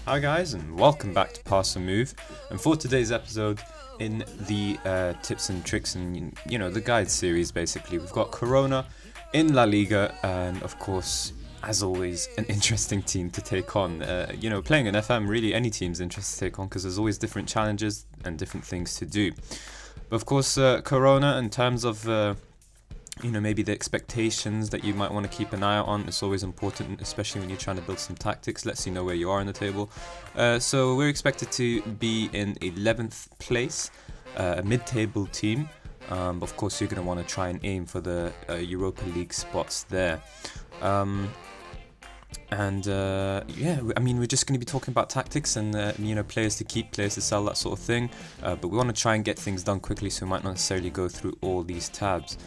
Hi guys, and welcome back to Pass and Move. And for today's episode, in the tips and tricks and the guide series, basically, we've got Coruna in La Liga, and of course, as always, an interesting team to take on. Playing an FM, really any team's interesting to take on because there's always different challenges and different things to do. But of course, Coruna, in terms of maybe the expectations that you might want to keep an eye out on. It's always important, especially when you're trying to build some tactics. Lets you know where you are in the table. So we're expected to be in 11th place, a mid-table team. Of course, you're going to want to try and aim for the Europa League spots there. We're just going to be talking about tactics and players to keep, players to sell, that sort of thing. But we want to try and get things done quickly, so we might not necessarily go through all these tabs.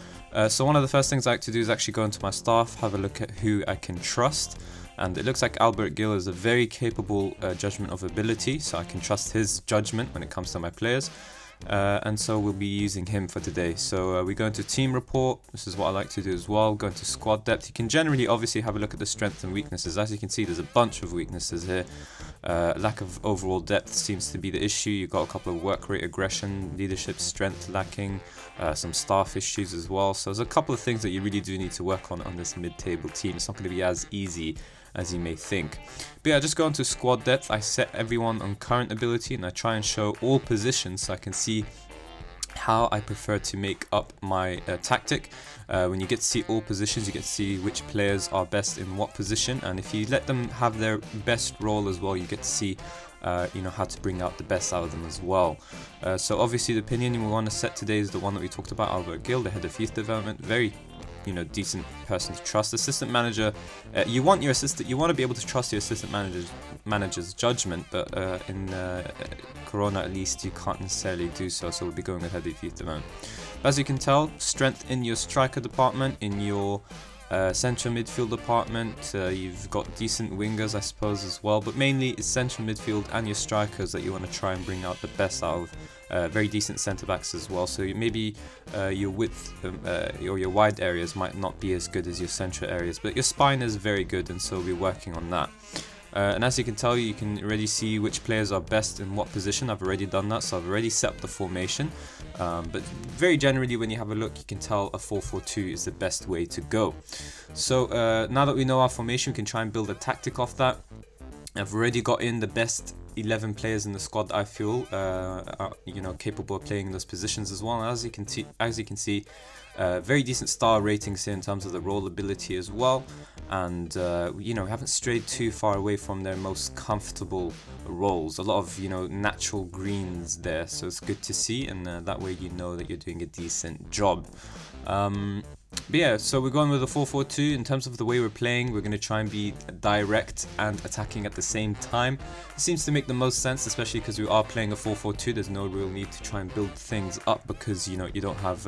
So one of the first things I like to do is actually go into my staff, have a look at who I can trust. And it looks like Albert Gil is a very capable judgment of ability, so I can trust his judgment when it comes to my players. And so we'll be using him for today. So we go into team report. This is what I like to do as well. Go into squad depth. You can generally obviously have a look at the strengths and weaknesses. As you can see, there's a bunch of weaknesses here. Lack of overall depth seems to be the issue. You've got a couple of work rate, aggression, leadership, strength lacking, some staff issues as well. So there's a couple of things that you really do need to work on this mid-table team. It's not going to be as easy as you may think. But yeah, just go into squad depth. I set everyone on current ability and I try and show all positions so I can see how I prefer to make up my tactic. When you get to see all positions, you get to see which players are best in what position, and if you let them have their best role as well, you get to see how to bring out the best out of them as well. So obviously the opinion we want to set today is the one that we talked about, Albert Gil, the head of youth development. Very decent person to trust. Assistant manager, you want to be able to trust your assistant manager's judgment, but in Corona at least you can't necessarily do so, so we'll be going ahead of youth development. As you can tell, strength in your striker department, in your central midfield department, you've got decent wingers I suppose as well, but mainly it's central midfield and your strikers that you want to try and bring out the best out of. Very decent centre backs as well, so maybe your width or your wide areas might not be as good as your central areas, but your spine is very good, and so we'll be working on that. And as you can tell, you can already see which players are best in what position. I've already done that, so I've already set up the formation. But very generally, when you have a look, you can tell a 4-4-2 is the best way to go. So now that we know our formation, we can try and build a tactic off that. I've already got in the best 11 players in the squad that I feel are capable of playing in those positions as well. And as you can see, very decent star ratings here in terms of the role ability as well, and we haven't strayed too far away from their most comfortable roles. A lot of natural greens there, so it's good to see, and that way you know that you're doing a decent job. But yeah, so we're going with a 4-4-2. In terms of the way we're playing, we're going to try and be direct and attacking at the same time. It seems to make the most sense, especially because we are playing a 4-4-2. There's no real need to try and build things up because you don't have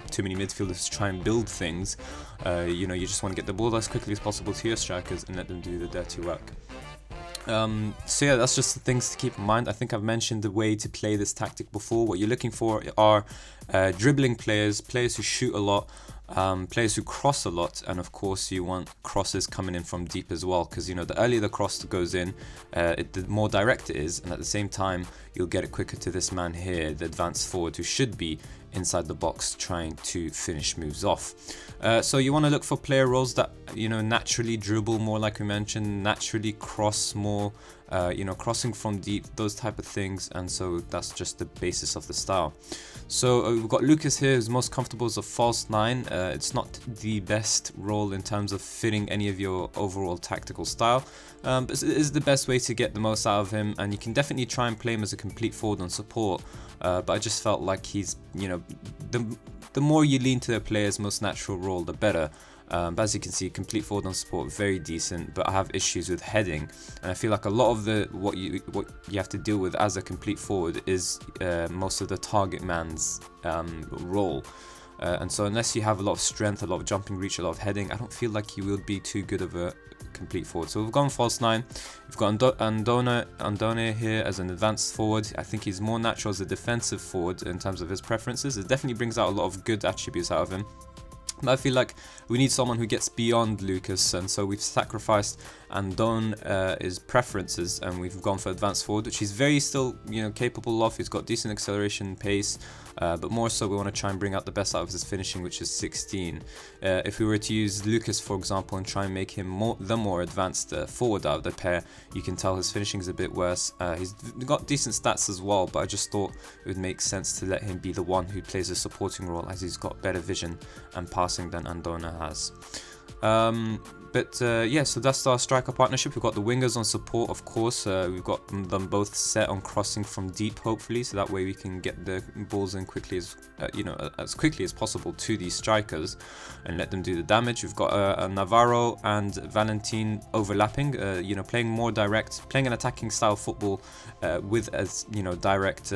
too many midfielders to try and build things. You just want to get the ball as quickly as possible to your strikers and let them do the dirty work. So yeah, that's just the things to keep in mind. I think I've mentioned the way to play this tactic before. What you're looking for are dribbling players who shoot a lot, players who cross a lot, and of course you want crosses coming in from deep as well, because the earlier the cross goes in, the more direct it is, and at the same time you'll get it quicker to this man here, the advanced forward, who should be inside the box trying to finish moves off. So you want to look for player roles that naturally dribble more, like we mentioned, naturally cross more, crossing from deep, those type of things, and so that's just the basis of the style. So we've got Lucas here, who's most comfortable as a false 9. It's not the best role in terms of fitting any of your overall tactical style, but it is the best way to get the most out of him, and you can definitely try and play him as a complete forward on support, but I just felt like he's, the more you lean to the player's most natural role, the better. But as you can see, complete forward on support, very decent, but I have issues with heading, and I feel like a lot of what you have to deal with as a complete forward is most of the target man's role. And so unless you have a lot of strength, a lot of jumping reach, a lot of heading, I don't feel like you will be too good of a complete forward. So we've gone false 9. We've got Andone here as an advanced forward. I think he's more natural as a defensive forward in terms of his preferences. It definitely brings out a lot of good attributes out of him. But I feel like we need someone who gets beyond Lucas, and so we've sacrificed Andon's preferences, and we've gone for advanced forward, which he's very still, capable of. He's got decent acceleration, pace, but more so we want to try and bring out the best out of his finishing, which is 16. If we were to use Lucas, for example, and try and make him the more advanced forward out of the pair, you can tell his finishing is a bit worse. He's got decent stats as well, but I just thought it would make sense to let him be the one who plays a supporting role, as he's got better vision and passing than Andona has. Yeah, so that's our striker partnership. We've got the wingers on support, of course. We've got them both set on crossing from deep, hopefully, so that way we can get the balls in quickly as quickly as possible to these strikers and let them do the damage. We've got Navarro and Valentin overlapping, playing more direct, playing an attacking style football with as direct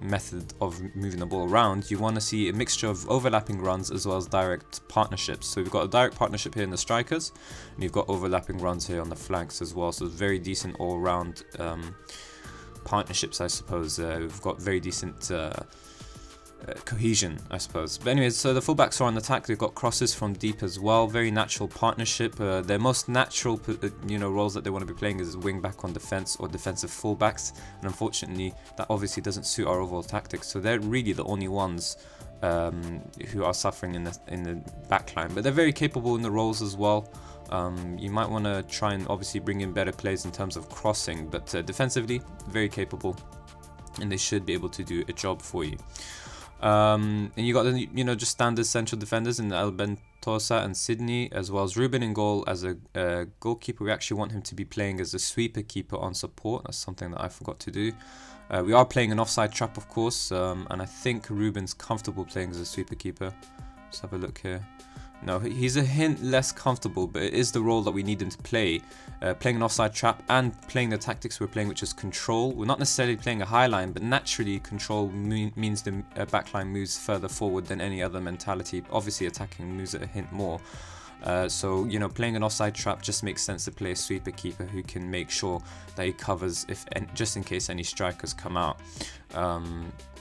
method of moving the ball around. You want to see a mixture of overlapping runs as well as direct partnerships. So we've got a direct partnership here in the strikers, and you've got overlapping runs here on the flanks as well, so very decent all-round partnerships, I suppose. We've got very decent cohesion, I suppose. But anyways, so the fullbacks are on attack. They've got crosses from deep as well. Very natural partnership. Their most natural roles that they want to be playing is wing back on defense or defensive fullbacks, and unfortunately that obviously doesn't suit our overall tactics, so they're really the only ones who are suffering in the backline, but they're very capable in the roles as well. You might want to try and obviously bring in better plays in terms of crossing, but defensively very capable, and they should be able to do a job for you. And you got the just standard central defenders in Albentosa and Sydney, as well as Ruben in goal as a goalkeeper. We actually want him to be playing as a sweeper keeper on support. That's something that I forgot to do. We are playing an offside trap, of course, and I think Ruben's comfortable playing as a sweeper keeper. Let's have a look here. No, he's a hint less comfortable, but it is the role that we need him to play. Playing an offside trap and playing the tactics we're playing, which is control. We're not necessarily playing a high line, but naturally control means the backline moves further forward than any other mentality. Obviously attacking moves it a hint more. So playing an offside trap just makes sense to play a sweeper keeper who can make sure that he covers just in case any strikers come out.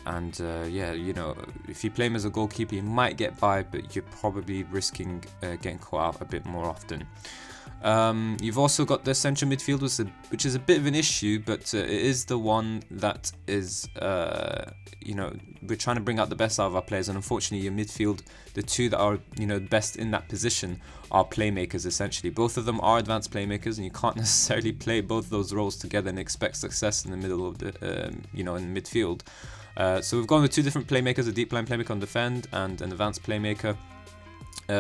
If you play him as a goalkeeper, you might get by, but you're probably risking getting caught out a bit more often. You've also got the central midfield, which is a bit of an issue, but it is the one that is, we're trying to bring out the best out of our players, and unfortunately your midfield, the two that are, best in that position are playmakers essentially. Both of them are advanced playmakers, and you can't necessarily play both those roles together and expect success in the middle of the, in the midfield. So we've gone with two different playmakers, a deep line playmaker on defend and an advanced playmaker.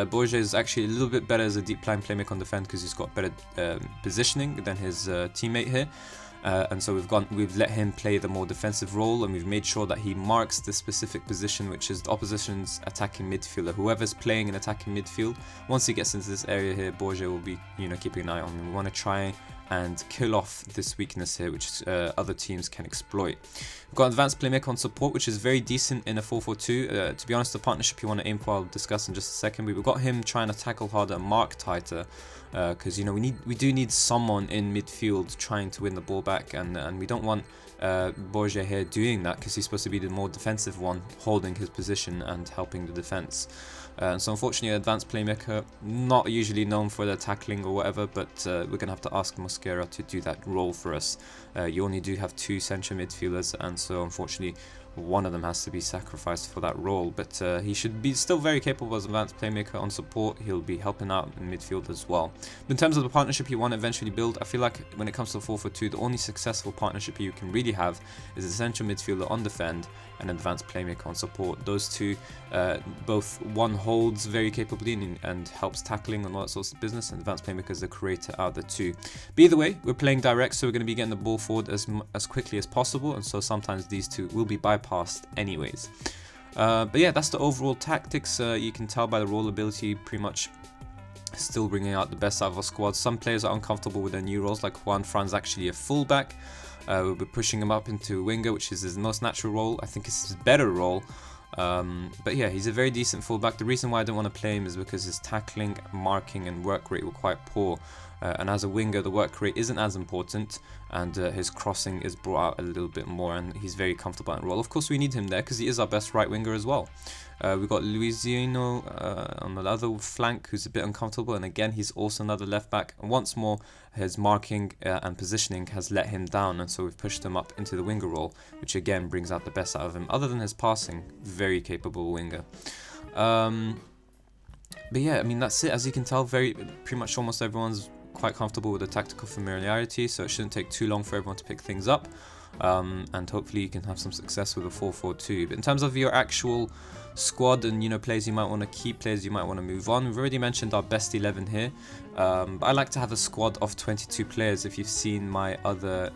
Borja is actually a little bit better as a deep line playmaker on defend because he's got better positioning than his teammate here. And so we've let him play the more defensive role, and we've made sure that he marks the specific position, which is the opposition's attacking midfielder. Whoever's playing in attacking midfield, once he gets into this area here, Borja will be keeping an eye on him. We want to try and kill off this weakness here, which other teams can exploit. We've got advanced playmaker on support, which is very decent in a 4-4-2. To be honest, the partnership you want to aim for, I'll discuss in just a second. We've got him trying to tackle harder and mark tighter, because we do need someone in midfield trying to win the ball back, and we don't want Borja here doing that because he's supposed to be the more defensive one, holding his position and helping the defense. So unfortunately, advanced playmaker, not usually known for their tackling or whatever, but we're going to have to ask Mosquera to do that role for us. You only do have two central midfielders, and so unfortunately one of them has to be sacrificed for that role, but he should be still very capable as advanced playmaker on support. He'll be helping out in midfield as well. But in terms of the partnership you want to eventually build, I feel like when it comes to 4-4-2, the only successful partnership you can really have is a central midfielder on defend and an advanced playmaker on support. Those two, both one holds very capably and helps tackling and all that sorts of business, and advanced playmaker is the creator out of the two. But either way, we're playing direct, so we're going to be getting the ball forward as quickly as possible, and so sometimes these two will be bypassed anyways. But yeah, that's the overall tactics. You can tell by the role ability, pretty much still bringing out the best out of our squad. Some players are uncomfortable with their new roles, like Juan Fran's actually a fullback. We'll be pushing him up into winger, which is his most natural role. I think it's his better role. But yeah, he's a very decent fullback. The reason why I don't want to play him is because his tackling, marking and work rate were quite poor. and as a winger the work rate isn't as important, and his crossing is brought out a little bit more, and he's very comfortable in role. Of course we need him there because he is our best right winger as well. We've got Luisino on the other flank, who's a bit uncomfortable, and again he's also another left back, and once more his marking and positioning has let him down, and so we've pushed him up into the winger role, which again brings out the best out of him. Other than his passing, very capable winger. But yeah, I mean that's it. As you can tell, pretty much almost everyone's quite comfortable with the tactical familiarity, so it shouldn't take too long for everyone to pick things up, and hopefully you can have some success with a 4-4-2. But in terms of your actual squad and players you might want to keep, players you might want to move on, we've already mentioned our best 11 here, but I like to have a squad of 22 players if you've seen my other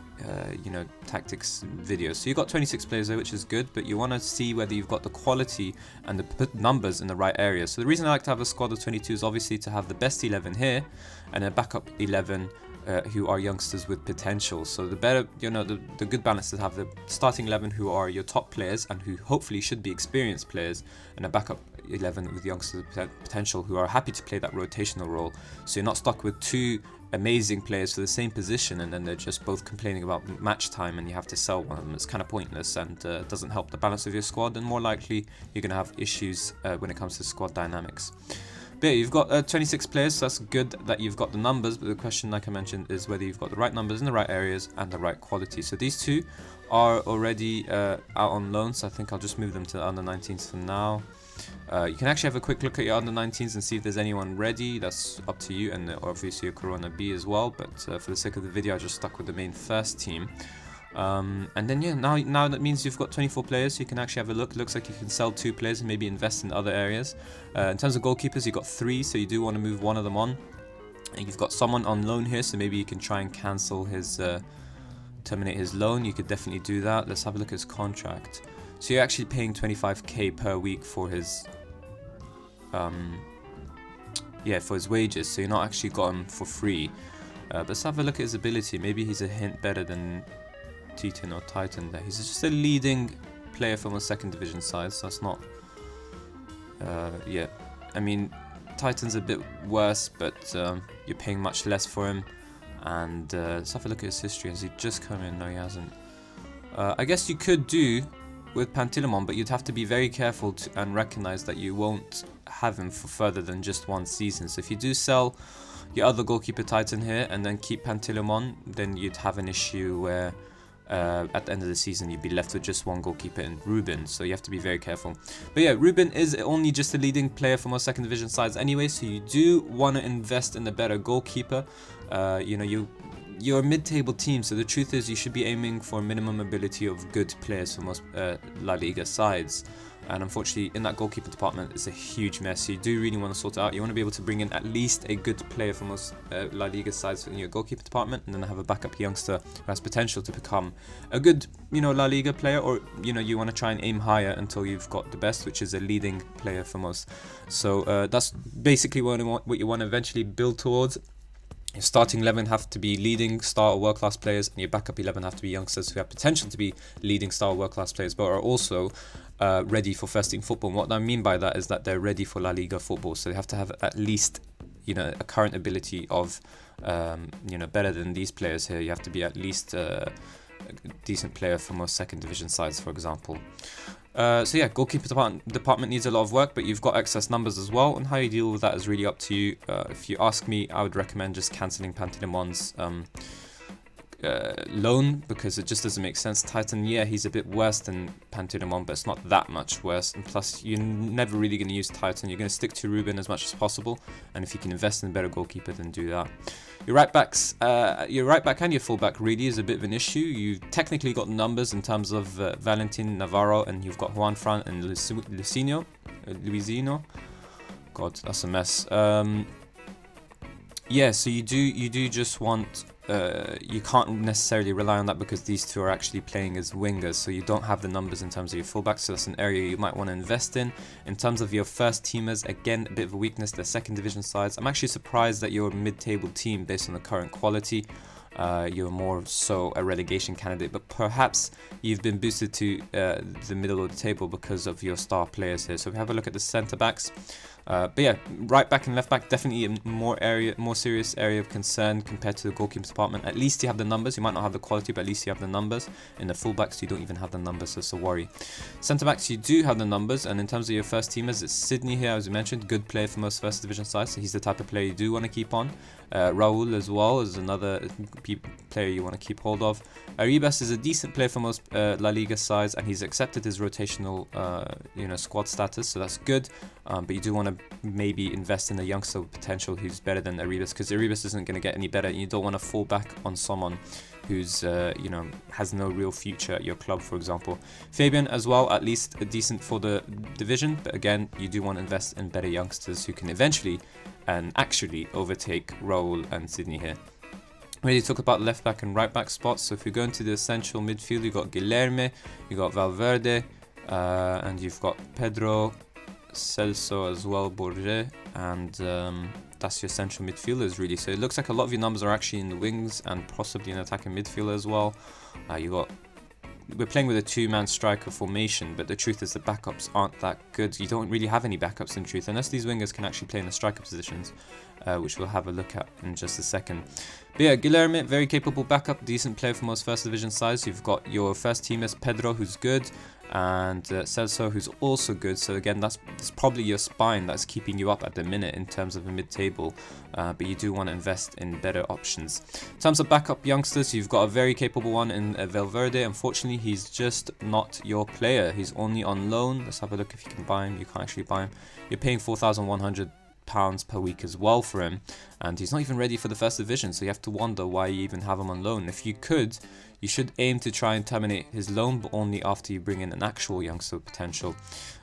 tactics videos. So you've got 26 players there, which is good, but you want to see whether you've got the quality and the numbers in the right area. So the reason I like to have a squad of 22 is obviously to have the best 11 here and a backup 11 who are youngsters with potential. So the better, the good balance is to have the starting 11 who are your top players and who hopefully should be experienced players, and a backup 11 with youngsters with potential who are happy to play that rotational role. So you're not stuck with two amazing players for the same position and then they're just both complaining about match time and you have to sell one of them. It's kind of pointless and doesn't help the balance of your squad, and more likely you're going to have issues when it comes to squad dynamics. But yeah, you've got 26 players, so that's good that you've got the numbers, but the question, like I mentioned, is whether you've got the right numbers in the right areas and the right quality. So these two are already out on loan, so I think I'll just move them to the under-19s for now. You can actually have a quick look at your under-19s and see if there's anyone ready. That's up to you, and obviously your Coruna B as well, but for the sake of the video I just stuck with the main first team. And then yeah, now that means you've got 24 players, so you can actually have a look. It looks like you can sell 2 players and maybe invest in other areas. In terms of goalkeepers, you've got 3, so you do want to move one of them on. And you've got someone on loan here, so maybe you can try and cancel his, terminate his loan. You could definitely do that. Let's have a look at his contract. So you're actually paying 25k per week for his, for his wages. So you're not actually got him for free. But let's have a look at his ability. Maybe he's a hint better than Titan or Titan there. He's just a leading player from a second division side, so that's not yeah, I mean Titan's a bit worse, but you're paying much less for him. And let's have a look at his history. Has he just come in? No, he hasn't. I guess you could do with Pantilimon, but you'd have to be very careful and recognize that you won't have him for further than just one season. So if you do sell your other goalkeeper Titan here and then keep Pantilimon, then you'd have an issue where at the end of the season you'd be left with just one goalkeeper in Ruben, so you have to be very careful. But yeah, Ruben is only just a leading player for most second division sides anyway, so you do want to invest in a better goalkeeper. You're a mid-table team, so the truth is you should be aiming for a minimum ability of good players for most La Liga sides. And unfortunately, in that goalkeeper department, it's a huge mess. So you do really want to sort it out. You want to be able to bring in at least a good player from most La Liga sides in your goalkeeper department, and then have a backup youngster who has potential to become a good, La Liga player, or you want to try and aim higher until you've got the best, which is a leading player for most. So that's basically what you want to eventually build towards. Your starting 11 have to be leading star or world-class players, and your backup 11 have to be youngsters who have potential to be leading star or world-class players, but are also ready for first-team football. And what I mean by that is that they're ready for La Liga football, so they have to have at least, a current ability of, better than these players here. You have to be at least a decent player for most second division sides, for example. So yeah, goalkeeper department needs a lot of work, but you've got excess numbers as well, and how you deal with that is really up to you. If you ask me, I would recommend just cancelling Pantilimon's loan, because it just doesn't make sense. Titan, yeah, he's a bit worse than Pantilimon, but it's not that much worse, and plus you're never really going to use Titan. You're going to stick to Ruben as much as possible, and if you can invest in a better goalkeeper, then do that. Your right back and your fullback really is a bit of an issue. You've technically got numbers in terms of Valentin, Navarro, and you've got Juan Fran and Luisino. God, that's a mess. Yeah, so you do just want. You can't necessarily rely on that because these two are actually playing as wingers, so you don't have the numbers in terms of your fullbacks, so that's an area you might want to invest in. In terms of your first teamers, again, a bit of a weakness, they're second division sides. I'm actually surprised that you're a mid-table team based on the current quality. You're more so a relegation candidate, but perhaps you've been boosted to the middle of the table because of your star players here. So if we have a look at the centre-backs, But yeah, right back and left back, definitely a more serious area of concern compared to the goalkeeper department. At least you have the numbers. You might not have the quality, but at least you have the numbers. In the fullbacks, you don't even have the numbers, so it's a worry. Centre backs, you do have the numbers, and in terms of your first teamers, it's Sydney here, as we mentioned, good player for most first division sides, so he's the type of player you do want to keep on. Raul as well is another player you want to keep hold of. Arribas is a decent player for most La Liga sides, and he's accepted his rotational squad status, so that's good. But you do want to maybe invest in a youngster with potential who's better than Arribas, because Arribas isn't going to get any better, and you don't want to fall back on someone who's has no real future at your club, for example. Fabian as well, at least decent for the division, but again, you do want to invest in better youngsters who can eventually and actually overtake Raul and Sydney here. We already talked about left back and right back spots, so if you go into the central midfield, you've got Guilherme, you've got Valverde, and you've got Pedro, Celso as well, Borges, and that's your central midfielders really. So it looks like a lot of your numbers are actually in the wings and possibly an attacking midfielder as well. We're playing with a two-man striker formation, but the truth is the backups aren't that good. You don't really have any backups in truth, unless these wingers can actually play in the striker positions, which we'll have a look at in just a second. But yeah, Guilherme, very capable backup, decent player for most first division sides. You've got your first teamers, Pedro, who's good, and Celso, who's also good. So again, that's probably your spine that's keeping you up at the minute in terms of the mid-table, but you do want to invest in better options. In terms of backup youngsters, you've got a very capable one in Valverde. Unfortunately, he's just not your player. He's only on loan. Let's have a look if you can buy him. You can't actually buy him. You're paying £4,100 per week as well for him, and he's not even ready for the first division, so you have to wonder why you even have him on loan. If you could, you should aim to try and terminate his loan, but only after you bring in an actual youngster with potential.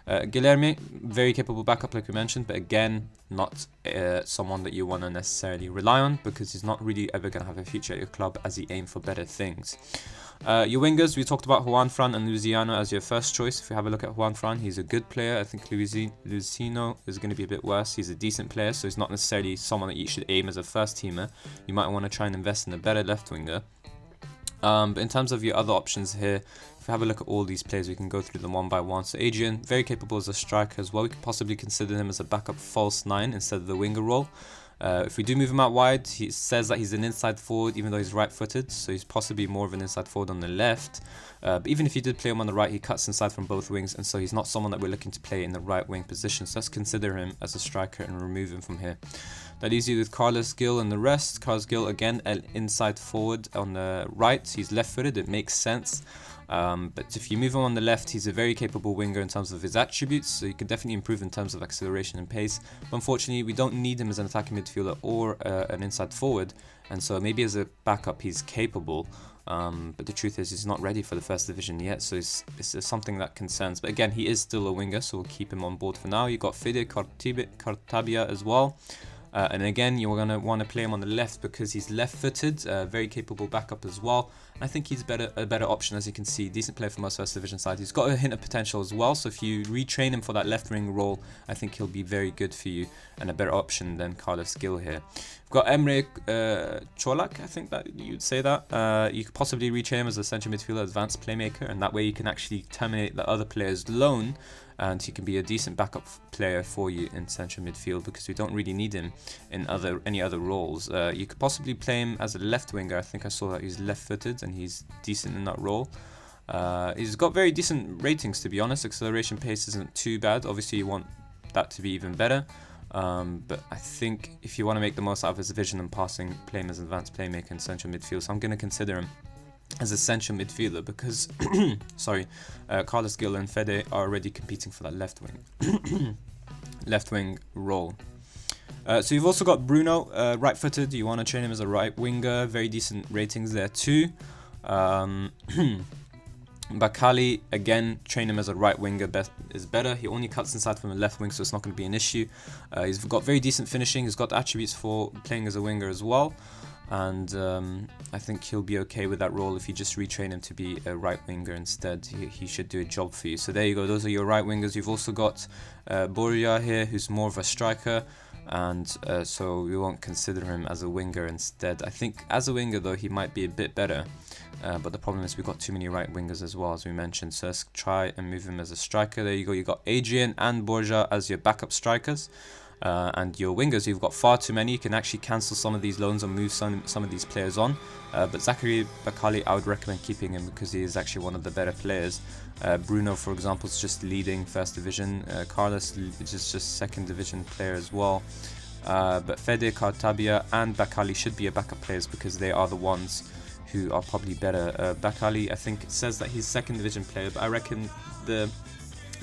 Guilherme, very capable backup like we mentioned, but again, not someone that you want to necessarily rely on, because he's not really ever going to have a future at your club as he aims for better things. Your wingers, we talked about Juan Fran and Luciano as your first choice. If you have a look at Juan Fran, he's a good player. I think Luciano is going to be a bit worse. He's a decent player, so he's not necessarily someone that you should aim as a first teamer. You might want to try and invest in a better left winger. But in terms of your other options here, if we have a look at all these players, we can go through them one by one. So Adrian, very capable as a striker as well. We could possibly consider him as a backup false 9 instead of the winger role. If we do move him out wide, he says that he's an inside forward, even though he's right-footed, so he's possibly more of an inside forward on the left. But even if you did play him on the right, he cuts inside from both wings, and so he's not someone that we're looking to play in the right wing position. So let's consider him as a striker and remove him from here. That leaves you with Carlos Gil and the rest. Carlos Gil, again, an inside forward on the right. He's left-footed, it makes sense. But if you move him on the left, he's a very capable winger in terms of his attributes, so you can definitely improve in terms of acceleration and pace. But unfortunately, we don't need him as an attacking midfielder or an inside forward, and so maybe as a backup he's capable, but the truth is he's not ready for the first division yet, so it's something that concerns. But again, he is still a winger, so we'll keep him on board for now. You got Fede Cartabia as well. And again, you're going to want to play him on the left because he's left-footed, very capable backup as well. I think he's a better option, as you can see. Decent player for most first division side. He's got a hint of potential as well, so if you retrain him for that left wing role, I think he'll be very good for you and a better option than Carlos Gil here. We've got Emre Çolak, I think that you'd say that. You could possibly retrain him as a central midfielder, advanced playmaker, and that way you can actually terminate the other player's loan, and he can be a decent backup player for you in central midfield because we don't really need him in any other roles. You could possibly play him as a left winger. I think I saw that he's left-footed and he's decent in that role. He's got very decent ratings, to be honest. Acceleration pace isn't too bad. Obviously you want that to be even better, but I think if you want to make the most out of his vision and passing, play him as an advanced playmaker in central midfield. So I'm going to consider him as a central midfielder because Carlos Gil and Fede are already competing for that left wing role. So you've also got Bruno, right-footed. You want to train him as a right winger. Very decent ratings there too. Bakali, again, train him as a right winger is better. He only cuts inside from the left wing, so it's not going to be an issue. He's got very decent finishing. He's got attributes for playing as a winger as well. And I think he'll be okay with that role. If you just retrain him to be a right winger instead, he should do a job for you. So there you go, those are your right wingers. You've also got Borja here, who's more of a striker, and so we won't consider him as a winger instead. I think as a winger though, he might be a bit better. but the problem is we've got too many right wingers as well, as we mentioned. So let's try and move him as a striker. There you go. You got Adrian and Borja as your backup strikers. And your wingers, you've got far too many. You can actually cancel some of these loans and move some of these players on. But Zachary Bakali, I would recommend keeping him because he is actually one of the better players. Bruno, for example, is just leading first division. Carlos is just second division player as well. But Fede, Cartabia and Bakali should be your backup players because they are the ones who are probably better. Bakali, I think it says that he's second division player, but I reckon the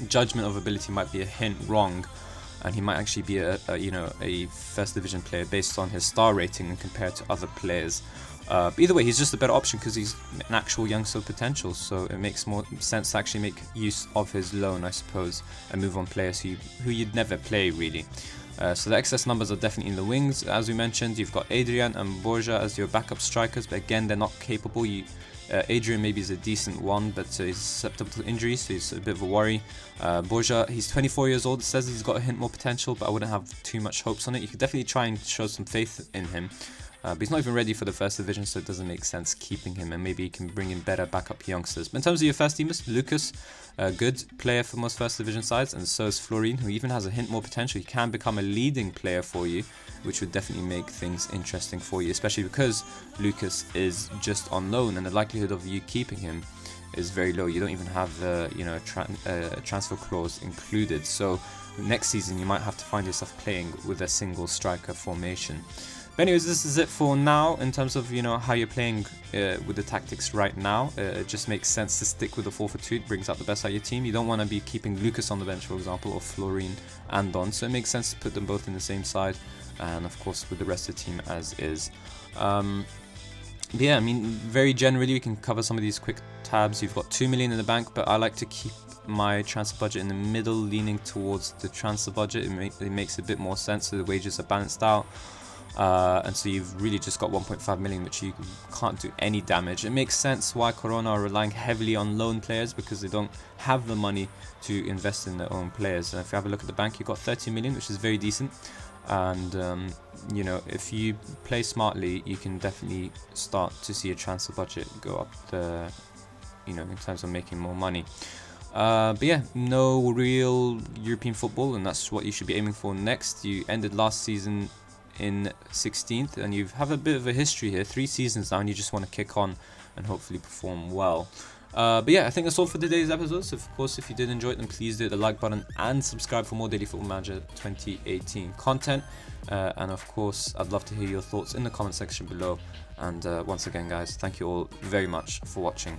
judgment of ability might be a hint wrong. And he might actually be a first division player based on his star rating and compared to other players. But either way, he's just a better option because he's an actual youngster potential. So it makes more sense to actually make use of his loan, I suppose, and move on players who you'd never play really. So the excess numbers are definitely in the wings. As we mentioned, you've got Adrian and Borja as your backup strikers, but again, they're not capable. Adrian maybe is a decent one, but he's susceptible to injuries, so he's a bit of a worry. Borja, he's 24 years old. It says he's got a hint more potential, but I wouldn't have too much hopes on it. You could definitely try and show some faith in him. But he's not even ready for the first division, so it doesn't make sense keeping him, and maybe you can bring in better backup youngsters. But in terms of your first teamers, Lucas, a good player for most first division sides, and so is Florin, who even has a hint more potential. He can become a leading player for you, which would definitely make things interesting for you, especially because Lucas is just on loan, and the likelihood of you keeping him is very low. You don't even have the transfer clause included, so next season you might have to find yourself playing with a single striker formation. But anyways, this is it for now in terms of how you're playing with the tactics right now. It just makes sense to stick with the 4-4-2. It brings out the best out of your team. You don't want to be keeping Lucas on the bench, for example, or Florin and Don. So it makes sense to put them both in the same side, and of course with the rest of the team as is. Yeah, I mean, very generally, we can cover some of these quick tabs. You've got 2 million in the bank, but I like to keep my transfer budget in the middle, leaning towards the transfer budget. It makes a bit more sense, so the wages are balanced out. And so you've really just got 1.5 million, which you can't do any damage. It makes sense why Coruna are relying heavily on loan players, because they don't have the money to invest in their own players. And if you have a look at the bank, you've got 30 million, which is very decent. And if you play smartly, you can definitely start to see a transfer budget go up in terms of making more money. But yeah, no real European football, and that's what you should be aiming for next. You ended last season in 16th, and you have a bit of a history here, 3 seasons now, and you just want to kick on and hopefully perform well. But yeah, I think that's all for today's episode. So of course, if you did enjoy it, then please do hit the like button and subscribe for more Daily Football Manager 2018 content. And of course, I'd love to hear your thoughts in the comment section below. And once again, guys, thank you all very much for watching.